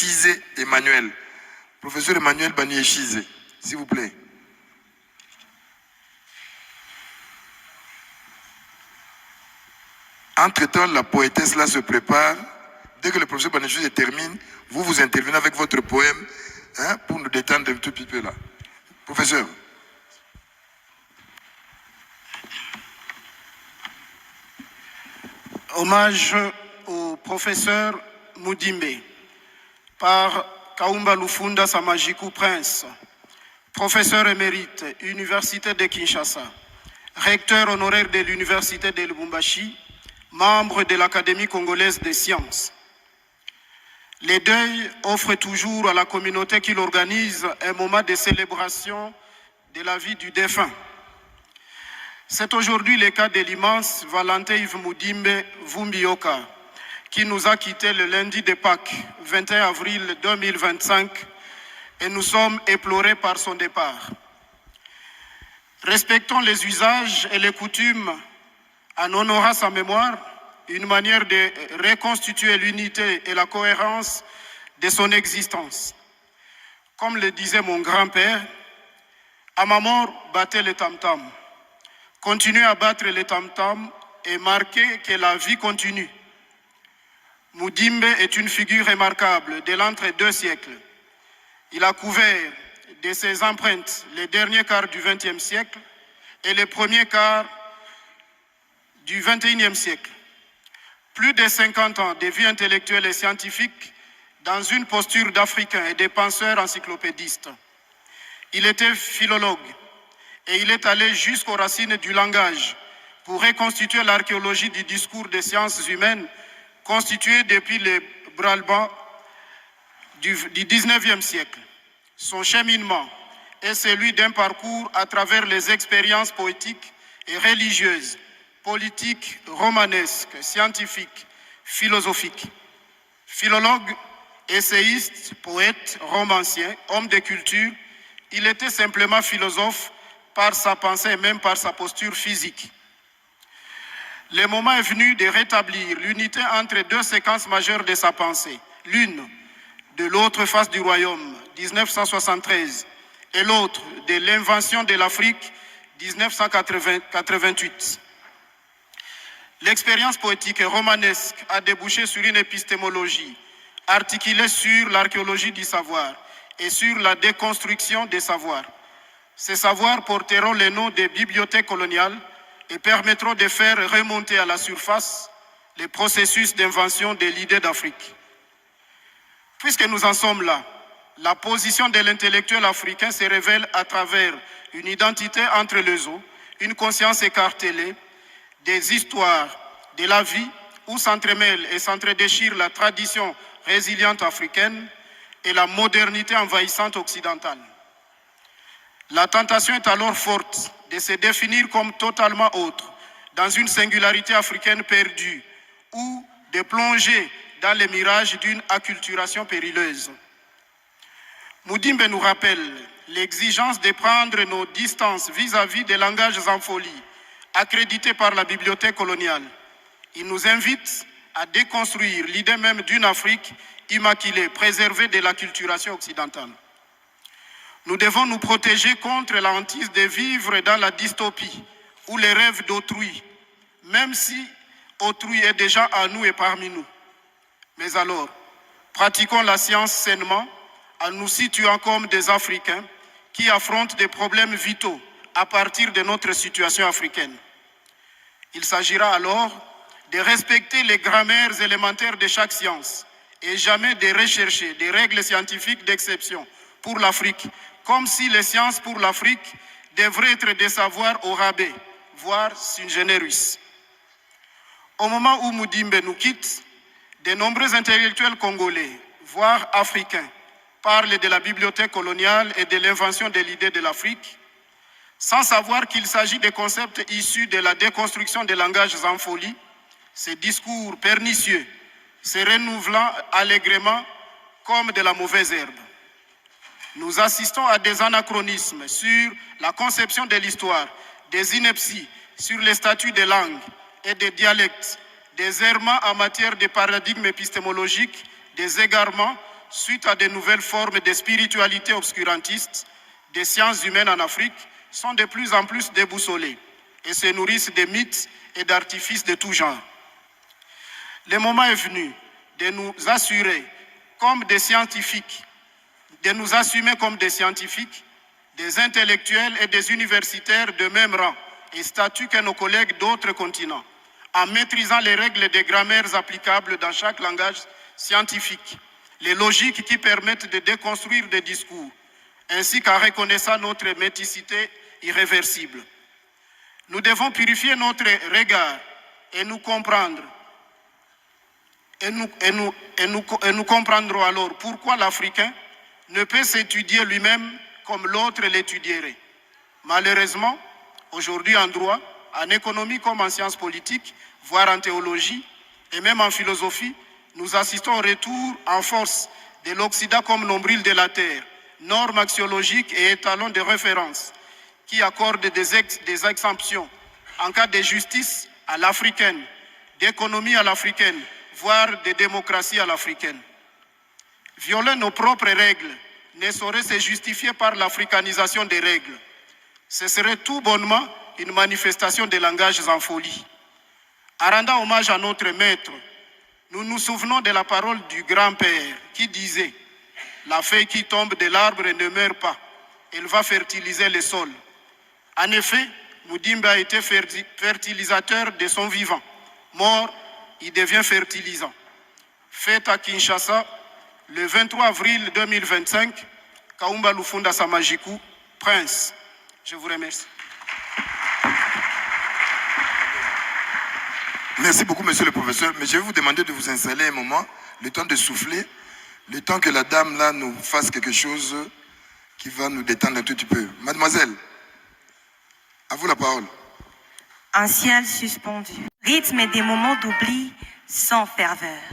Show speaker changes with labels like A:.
A: Chize Emmanuel. Professeur Emmanuel Banié Chize, s'il vous plaît. Entre-temps, la poétesse là se prépare. Dès que le professeur Banié Chize termine, vous intervenez avec votre poème pour nous détendre un tout petit peu là. Professeur.
B: Hommage au professeur Mudimbe par Kaumba Lufunda Samajiku Prince, professeur émérite, Université de Kinshasa, recteur honoraire de l'Université de Lubumbashi, membre de l'Académie congolaise des sciences. Les deuils offrent toujours à la communauté qui l'organise un moment de célébration de la vie du défunt. C'est aujourd'hui le cas de l'immense Valentin Yves Mudimbe Vumbioka, qui nous a quittés le lundi de Pâques, 21 avril 2025, et nous sommes éplorés par son départ. Respectons les usages et les coutumes en honorant sa mémoire, une manière de reconstituer l'unité et la cohérence de son existence. Comme le disait mon grand-père, à ma mort, battez le tam-tam. Continuez à battre le tam-tam et marquez que la vie continue. Mudimbe est une figure remarquable de l'entre-deux siècles. Il a couvert de ses empreintes les derniers quarts du XXe siècle et les premiers quarts du XXIe siècle. Plus de 50 ans de vie intellectuelle et scientifique dans une posture d'Africain et de penseur encyclopédiste. Il était philologue et il est allé jusqu'aux racines du langage pour reconstituer l'archéologie du discours des sciences humaines constituée depuis les branle-bas du XIXe siècle. Son cheminement est celui d'un parcours à travers les expériences poétiques et religieuses, politiques, romanesques, scientifiques, philosophiques. Philologue, essayiste, poète, romancier, homme de culture, il était simplement philosophe par sa pensée et même par sa posture physique. Le moment est venu de rétablir l'unité entre deux séquences majeures de sa pensée, l'une de l'autre face du royaume, 1973, et l'autre de l'invention de l'Afrique, 1988. L'expérience poétique et romanesque a débouché sur une épistémologie articulée sur l'archéologie du savoir et sur la déconstruction des savoirs. Ces savoirs porteront les noms des bibliothèques coloniales et permettront de faire remonter à la surface les processus d'invention de l'idée d'Afrique. Puisque nous en sommes là, la position de l'intellectuel africain se révèle à travers une identité entre les eaux, une conscience écartelée, des histoires de la vie où s'entremêlent et s'entredéchirent la tradition résiliente africaine et la modernité envahissante occidentale. La tentation est alors forte de se définir comme totalement autre, dans une singularité africaine perdue, ou de plonger dans les mirages d'une acculturation périlleuse. Mudimbe nous rappelle l'exigence de prendre nos distances vis-à-vis des langages en folie, accrédités par la bibliothèque coloniale. Il nous invite à déconstruire l'idée même d'une Afrique immaculée, préservée de l'acculturation occidentale. Nous devons nous protéger contre la hantise de vivre dans la dystopie ou les rêves d'autrui, même si autrui est déjà à nous et parmi nous. Mais alors, pratiquons la science sainement en nous situant comme des Africains qui affrontent des problèmes vitaux à partir de notre situation africaine. Il s'agira alors de respecter les grammaires élémentaires de chaque science et jamais de rechercher des règles scientifiques d'exception pour l'Afrique, comme si les sciences pour l'Afrique devraient être des savoirs au rabais, voire sine generis. Au moment où Mudimbe nous quitte, de nombreux intellectuels congolais, voire africains, parlent de la bibliothèque coloniale et de l'invention de l'idée de l'Afrique, sans savoir qu'il s'agit de concepts issus de la déconstruction des langages en folie. Ces discours pernicieux se renouvelant allègrement comme de la mauvaise herbe. Nous assistons à des anachronismes sur la conception de l'histoire, des inepties sur les statuts des langues et des dialectes, des errements en matière de paradigmes épistémologiques, des égarements suite à de nouvelles formes de spiritualité obscurantiste, des sciences humaines en Afrique sont de plus en plus déboussolées et se nourrissent de mythes et d'artifices de tout genre. Le moment est venu de nous assurer comme des scientifiques, de nous assumer comme des scientifiques, des intellectuels et des universitaires de même rang et statut que nos collègues d'autres continents, en maîtrisant les règles des grammaires applicables dans chaque langage scientifique, les logiques qui permettent de déconstruire des discours, ainsi qu'en reconnaissant notre méticité irréversible. Nous devons purifier notre regard et nous comprendre. Et nous comprendrons alors pourquoi l'Africain ne peut s'étudier lui-même comme l'autre l'étudierait. Malheureusement, aujourd'hui en droit, en économie comme en sciences politiques, voire en théologie et même en philosophie, nous assistons au retour en force de l'Occident comme nombril de la Terre, norme axiologique et étalon de référence qui accorde des exemptions en cas de justice à l'africaine, d'économie à l'africaine, voire de démocratie à l'africaine. Violer nos propres règles ne saurait se justifier par l'africanisation des règles. Ce serait tout bonnement une manifestation de langages en folie. En rendant hommage à notre maître, nous nous souvenons de la parole du grand-père qui disait « La feuille qui tombe de l'arbre ne meurt pas, elle va fertiliser le sol ». En effet, Mudimbe a été fertilisateur de son vivant. Mort, il devient fertilisant. Fête à Kinshasa, le 23 avril 2025, Kaumba Lufunda Samajiku, Prince. Je vous remercie.
A: Merci beaucoup, monsieur le professeur. Mais je vais vous demander de vous installer un moment, le temps de souffler, le temps que la dame là nous fasse quelque chose qui va nous détendre un tout petit peu. Mademoiselle, à vous la parole.
C: Un ciel suspendu, rythme et des moments d'oubli sans ferveur.